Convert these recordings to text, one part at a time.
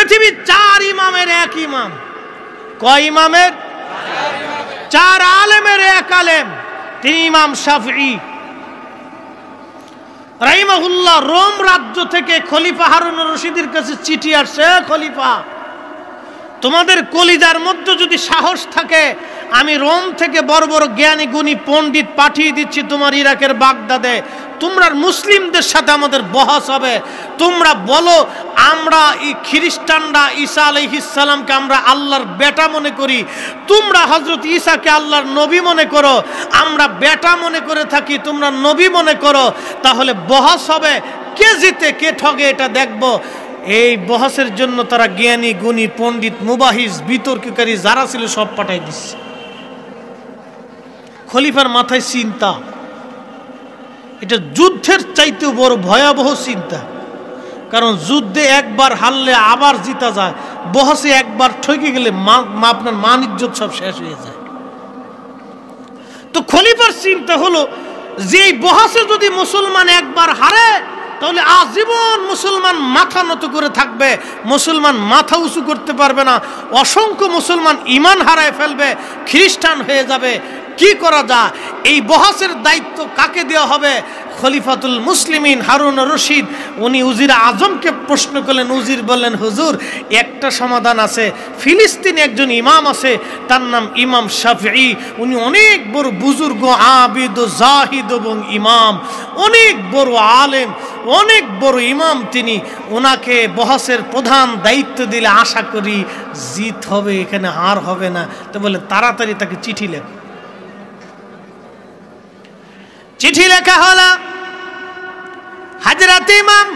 পৃথিবীর 4 ইমামের এক ইমাম। কয় ইমামের? 4 আলেমের এক আলেম, তিনি ইমাম শাফিঈ রাহিমাহুল্লাহ। রোম রাজ্য থেকে খলিফা হারুনুর রশিদের কাছে চিঠি আসছে, খলিফা তোমাদের কলিজার মধ্যে যদি সাহস থাকে, আমি রোম থেকে বড় বড় জ্ঞানী গুণী পণ্ডিত পাঠিয়ে দিচ্ছি তোমার ইরাকের বাগদাদে, তোমরা মুসলিমদের সাথে আমাদের বহস হবে। তোমরা বলো আমরা এই খ্রিস্টানরা ঈসা আলাইহিস সালামকে আমরা আল্লাহর বেটা মনে করি, তোমরা হযরত ঈসাকে আল্লাহর নবী মনে করো, আমরা বেটা মনে করে থাকি, তোমরা নবী মনে করো, তাহলে বহস হবে, কে জিতে কে ঠগে এটা দেখবো। এই বহসের জন্য তারা জ্ঞানী গুণী পণ্ডিত মুবাহিস বিতর্ককারী যারা ছিল সব পাঠাই দিচ্ছে। খলিফার মাথায় চিন্তা, এটা যুদ্ধের চাইতেও বড় ভয়াবহ চিন্তা, কারণ যুদ্ধে একবার হারলে আবার জিতা যায়, বহসে একবার ঠকে গেলে আপনার মান ইজ্জত সব শেষ হয়ে যায়। তো খলিফার চিন্তা হলো যে এই বহসে যদি মুসলমান একবার হারে তাহলে আজীবন মুসলমান মাথা নত করে থাকবে, মুসলমান মাথা উঁচু করতে পারবে না, অসংখ্য মুসলমান ঈমান হারায় ফেলবে, খ্রিস্টান হয়ে যাবে। কি করা যায়? এই বহসের দায়িত্ব কাকে দেওয়া হবে? খলিফাতুল মুসলিমিন হারুনুর রশিদ উনি উজির আজমকে প্রশ্ন করলেন। উজির বললেন, হুজুর একটা সমাধান আছে, ফিলিস্তিনে একজন ইমাম আছে, তার নাম ইমাম শাফিঈ, উনি অনেক বড় বুজুর্গ, আবিদ জাহিদ এবং ইমাম, অনেক বড় আলেম, অনেক বড় ইমাম তিনি, ওনাকে বহসের প্রধান দায়িত্ব দিলে আশা করি জিত হবে, এখানে হার হবে না। তো বলে তাড়াতাড়ি তাকে চিঠি লেখ। চিঠি লেখা হলো, হযরত ইমাম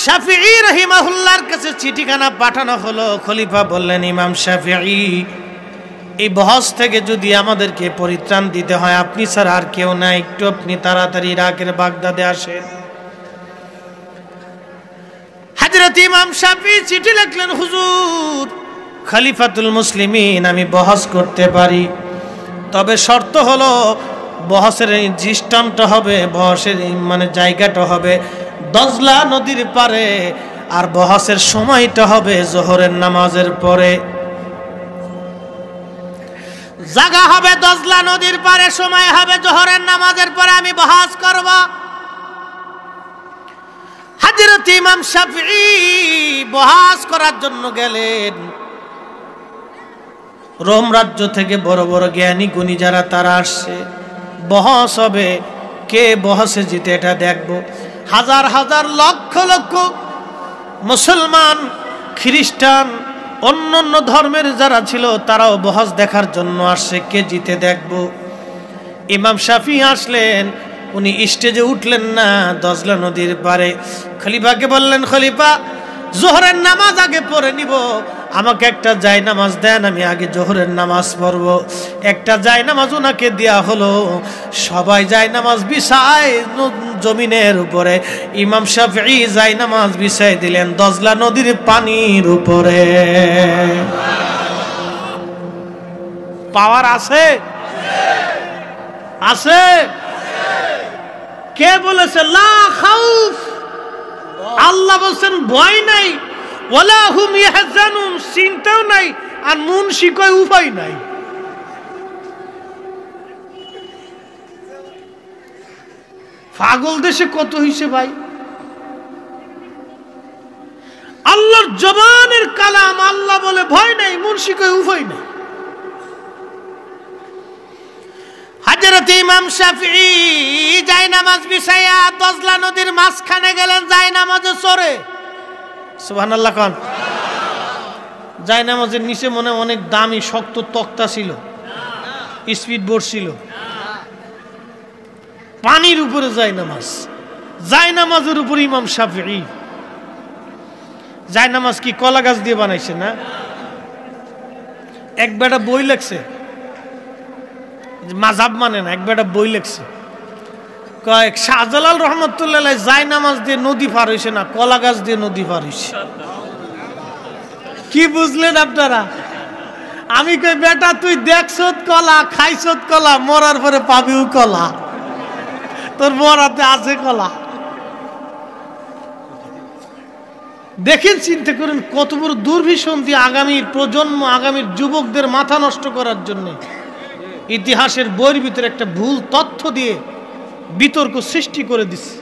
শাফিঈ রাহিমাহুল্লাহর কাছে চিঠিখানা পাঠানো হলো। খলিফা বললেন, ইমাম শাফিঈ, এই বহস থেকে যদি আমাদেরকে পরিত্রাণ দিতে হয়, আপনি ছাড়া আর কেউ নাই, একটু আপনি তাড়াতাড়ি ইরাকের বাগদাদে আসেন। হযরত ইমাম শাফিঈ চিঠি লিখলেন, হুজুর খলিফাতুল মুসলিমিন, আমি বহস করতে পারি, তবে শর্ত হলো বহসের দৃষ্টান্ত হবে, বহসের মানে জায়গাটা হবে দজলা নদীর পারে, আর বহসের সময়টা হবে জোহরের নামাজের পরে। জায়গা হবে দজলা নদীর পারে, সময় হবে জোহরের নামাজের পরে, আমি বহস করব। হযরত ইমাম শাফিঈ বহস করার জন্য গেলেন। রোম রাজ্য থেকে বড় বড় জ্ঞানী গুণী যারা তারা আসছে, বহস হবে, কে বহসে জিতে এটা দেখব। হাজার হাজার লক্ষ লক্ষ মুসলমান, খ্রিস্টান, অন্যান্য ধর্মের যারা ছিল তারাও বহস দেখার জন্য আসছে, কে জিতে দেখব। ইমাম শাফিঈ আসলেন, উনি স্টেজে উঠলেন না, দজলা নদীর পারে। খলিফাকে বললেন, খলিফা জোহরের নামাজ আগে পড়ে নিব, আমাকে একটা জায়নামাজ দেন, আমি আগে জোহরের নামাজ পড়ব। একটা জায়নামাজ ওনাকে দেয়া হলো। সবাই জায়নামাজ বিছায় জমিনের উপরে, ইমাম শাফিঈ জায়নামাজ বিছাই দিলেন দজলা নদীর পানির উপরে। পাওয়ার আছে? আছে? কে বলেছে লা খাউফ? আল্লাহ বলছেন ভয় নাই, ওয়ালা হুম ইয়াহজানুন, চিন্তাও নাই, আর মুনশি কয় উপায় নাই। পাগল দেশে কত হইছে ভাই। আল্লাহর জবানের কালাম, আল্লাহ বলে ভয় নাই, মুনশি কয় উপায় নাই। হযরত ইমাম শাফিঈ জায়নামাজ বিছাইয়া দজলা নদীর মাঝখানে গেলেন, জায়নামাজে চড়ে। সুবহানাল্লাহ কোন। জায়নামাজের নিচে মনে অনেক দামি শক্ত তক্তা ছিল, স্পিড বোর্ড ছিল, পানির উপরে জায়নামাজ, জায়নামাজের উপরে ইমাম শাফিঈ। জায়নামাজ কি কলা গাছ দিয়ে বানাইছে না? এক বেটা বই লেখছে, মাযহাব মানে না, এক বেটা বই লেখছে, কয়েক শাহজালাল রহমতুল্লাহ জায়নামাজ দিয়ে নদী পার হইছে না, কলা গাছ দিয়ে নদী পার হইছে। কি বুঝলেন আপনারা? আমি কই বেটা তুই দেখছত কলা, খাইছত কলা, মরার পরে পাবিও কলা, তোর মরাতে আছে কলা। দেখেন, চিন্তা করেন কত বড় দুর্বিসন্ধি আগামীর প্রজন্ম, আগামীর যুবকদের মাথা নষ্ট করার জন্য ইতিহাসের বইয়ের ভিতরে একটা ভুল তথ্য দিয়ে বিতর্ক সৃষ্টি করে দিচ্ছে।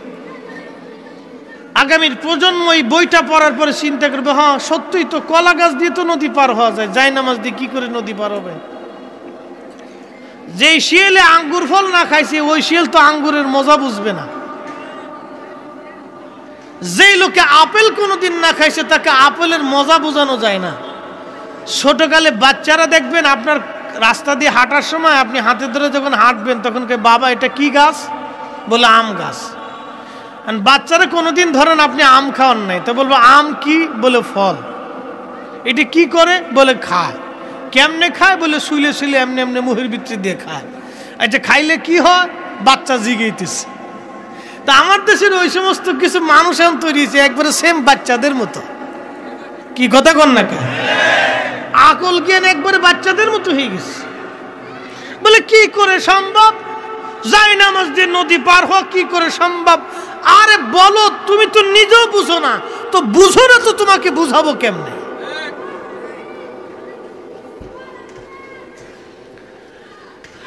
আগামীর প্রজন্ম এই বইটা পড়ার পরে চিন্তা করবে, হ্যাঁ সত্যই তো, কলা গাছ দিয়ে তো নদী পার হওয়া যায়, জায়নামাজ দিয়ে কি করে নদী পার হবে? যেই শিয়ালে আঙ্গুর ফল না খাইছে ওই শিয়াল তো আঙ্গুরের মজা বুঝবে না। যেই লোকে আপেল কোনোদিন না খাইছে তাকে আপেলের মজা বোঝানো যায় না। ছোটকালে বাচ্চারা দেখবেন আপনার রাস্তা দিয়ে হাঁটার সময় আপনি হাতে ধরে যখন হাঁটবেন তখন কে বাবা এটা কি গাছ? বলে আম গাছ। আর বাচ্চারা কোনোদিন ধরেন আপনি আম খাওয়ান নাই, তো বলবো আম কি? বলে ফল। এটা কি করে? বলে খায়। কেমনে খায়? বলে শুইলে শুইলে এমনি এমনি মুখের ভিতরে দিয়ে খায়। এটা খাইলে কি হয়? বাচ্চা জিগেইতেছে। তা আমার দেশের ওই সমস্ত কিছু মানুষ এখন তৈরি হয়েছে একবারে সেম বাচ্চাদের মতো। কি কথা কন না কেন? আকল জ্ঞান একবারে বাচ্চাদের মতো হয়ে গেছে। বলে কি করে সম্ভব? জায়নামাজ দিয়ে নদী পার হওয়া কি করে সম্ভব? আরে বলো, তুমি তো নিজেও বুঝো না, তো বুঝো না তো তোমাকে বুঝাবো কেমনে?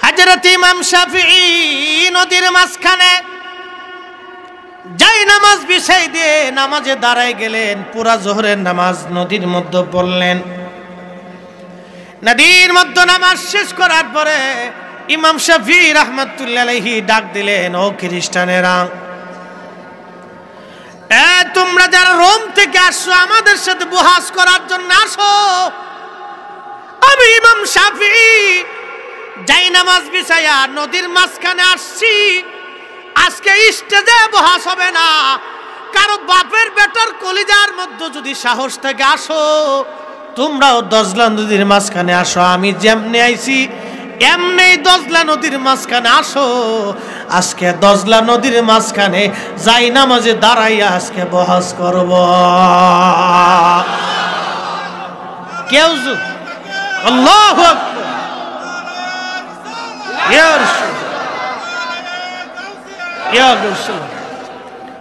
হযরত ইমাম শাফিঈ নদীর মাঝখানে জায়নামাজ বিছাই দিয়ে নামাজে দাঁড়ায় গেলেন। পুরা যোহরের নামাজ নদীর মধ্যে পড়লেন। নদীর মধ্যে নামাজ শেষ করার পরে ইমাম শাফিঈ রাহমাতুল্লাহি আলাইহি ডাক দিলেন, ও খ্রিস্টানেরা, তোমরা যারা রোম থেকে আসছো আমাদের সাথে বহাস করার জন্য আসো। আমি ইমাম শাফিঈ জায়নামাজ বিছাইয়া নদীর মাঝখানে আসছি। আজকে স্টেজে বহাস হবে না। কারো বাপের বেটার কলিজার মধ্যে যদি সাহস থেকে আসো, তোমরাও দজলা নদীর মাঝখানে আসো। আমি যেমনি আইছি এমনি দজলা নদীর মাঝখানে আসো। আজকে দজলা নদীর মাঝখানে জায়নামাজে দাঁড়াইয়া আজকে বহাস করব। কেউ আল্লাহু আকবার,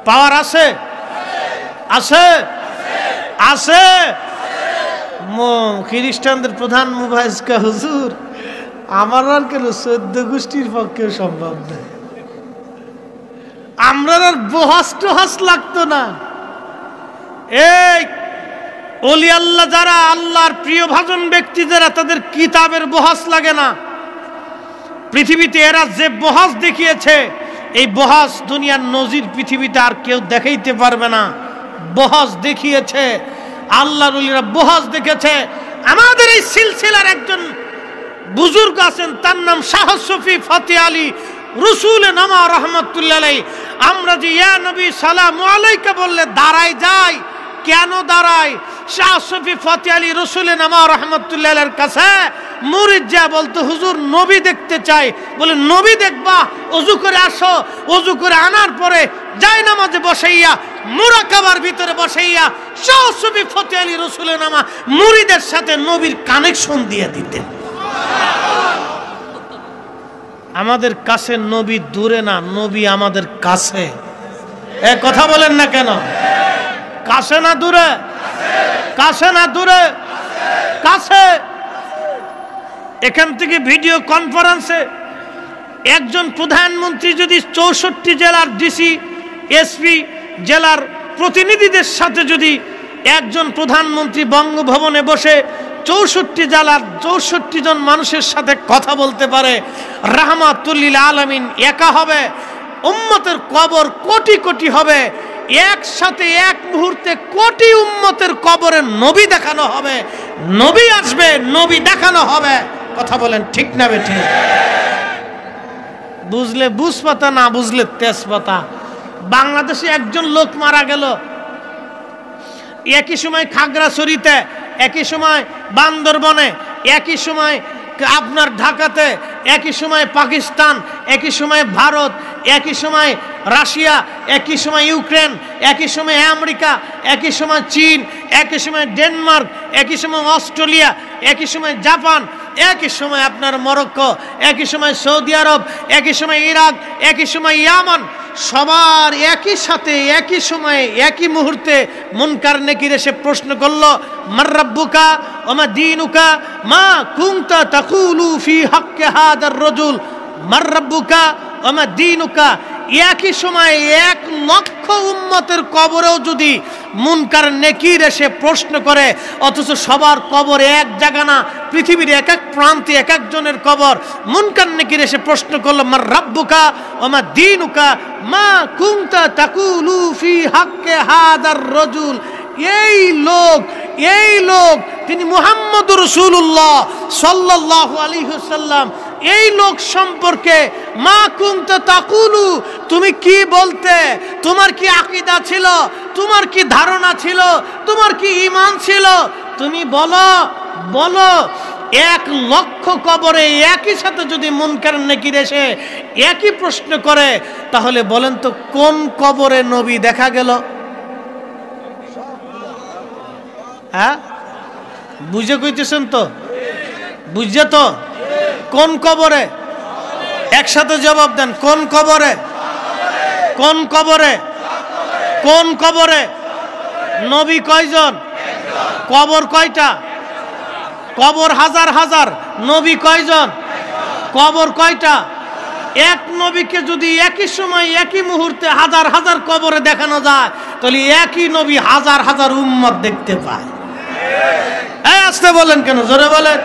পাওয়ার আছে, আছে, আছে। খ্রিস্টানদের প্রধান মুভাইজকা হুজুর, আমার আর কেন 14 গোষ্ঠীর পক্ষেও সম্ভব নয়। আমরা আর বহাস টহাস লাগতো না। এই ওলি আল্লাহ যারা, আল্লাহর প্রিয় ভাজন ব্যক্তি যারা, তাদের কিতাবের বহাস লাগে না। পৃথিবীতে এরা যে বহাস দেখিয়েছে, এই বহাস দুনিয়ার নজির পৃথিবীতে আর কেউ দেখাইতে পারবে না। বহাস দেখিয়েছে আল্লাহর ওলিরা, বহাস দেখেছে। আমাদের এই সিলসিলার একজন বুজুর্গ আছেন, তার নাম শাহ শফি ফতে আলী রসুলে নামা রহমতুল্লাহ আলাইহি। আমরা যে ইয়া নবী সালামু আলাইকা বললে দাঁড়াই যাই, কেন দাঁড়াই? শাহ শফি ফতে আলী রসুলে নামা রহমতুল্লাহ আলাইহির কাছে মুরিদ যা বলতো, হুজুর নবী দেখতে চাই। বলে নবী দেখবা, ওযু করে আসো। ওযু করে আনার পরে জায়নামাজে বসাইয়া মুরাকাবার ভিতরে বসাইয়া শাহ শফি ফতে আলী রসুলে নামা মুরিদের সাথে নবীর কানেকশন দিয়ে দিতেন। আমাদের কাছে নবী দূরে না, নবী আমাদের কাছে। এ কথা বলেন না কেন? কাছে না দূরে? কাছে না দূরে? কাছে। এখান থেকে ভিডিও কনফারেন্সে একজন প্রধানমন্ত্রী যদি 64 জেলার ডিসি, এসপি, জেলার প্রতিনিধিদের সাথে যদি একজন প্রধানমন্ত্রী বঙ্গভবনে বসে 64 জেলার 64 জন মানুষের সাথে কথা বলতে পারে, রাহমাতুল লিল আলামিন একা হবে, উম্মতের কবর কোটি কোটি হবে। একসাথে এক মুহূর্তে কোটি উম্মতের কবরে নবী দেখানো হবে, নবী আসবে, নবী দেখানো হবে। কথা বলেন ঠিক না বেঠিক? বুঝলে বুঝপাতা, না বুঝলে তেজপাতা। বাংলাদেশে একজন লোক মারা গেল, একই সময় খাগড়াছড়িতে, একই সময় বান্দরবনে, একই সময় আপনার ঢাকাতে, একই সময় পাকিস্তান, একই সময় ভারত, একই সময় রাশিয়া, একই সময় ইউক্রেন, একই সময় আমেরিকা, একই সময় চীন, একই সময় ডেনমার্ক, একই সময় অস্ট্রেলিয়া, একই সময় জাপান, একই সময় আপনার মরক্কো, একই সময় সৌদি আরব, একই সময় ইরাক, একই সময় ইয়ামান। সবার একই সাথে একই সময়ে একই মুহূর্তে মুনকার নেকির এসে প্রশ্ন করলো, মার রাব্বুকা ওয়া মা দীনুকা মা কুনতা তাকুলু ফি হাক্কি হাদার রাজুল, মার রাব্বুকা ওয়া মা দীনুকা। একই সময়ে 1 লক্ষ উম্মতের কবরেও যদি মুনকার নেকির এসে প্রশ্ন করে, অথচ সবার কবর এক জায়গা না, পৃথিবীর এক এক প্রান্তে এক একজনের কবর, মুনকার নেকির এসে প্রশ্ন করলো, মার রাব্বুকা ওয়া মা দীনুকা মা কুনতা তাকুলু ফি হাক্কি হাদার রাজুল। এই লোক তিনি মুহাম্মদুর রাসূলুল্লাহ সাল্লাল্লাহু আলাইহি ওয়াসাল্লাম, এই লোক সম্পর্কে মা কুনতা তাকুলু, তুমি কি বলতে, তোমার কি আকীদা ছিল, তোমার কি ধারণা ছিল, তোমার কি ঈমান ছিল, তুমি বলো। 1 লক্ষ কবরে একই সাথে যদি মুনকার নেকির এসে একই প্রশ্ন করে, তাহলে বলেন তো কোন কবরে নবী দেখা গেল? হ্যাঁ, বুঝে কইতেছেন তো? বুঝছে তো? কোন কবরে? একসাথে জবাব দেন, কোন কবরে? কোন কবরে? কোন কবরে? নবী কয়জন? কবর কয়টা? কবর হাজার হাজার, নবী কয়জন? কবর কয়টা? এক নবীকে যদি একই সময় একই মুহূর্তে হাজার হাজার কবরে দেখানো যায়, তাহলে একই নবী হাজার হাজার উম্মত দেখতে পায়। আসতে বলেন কেন? জোরে বলেন।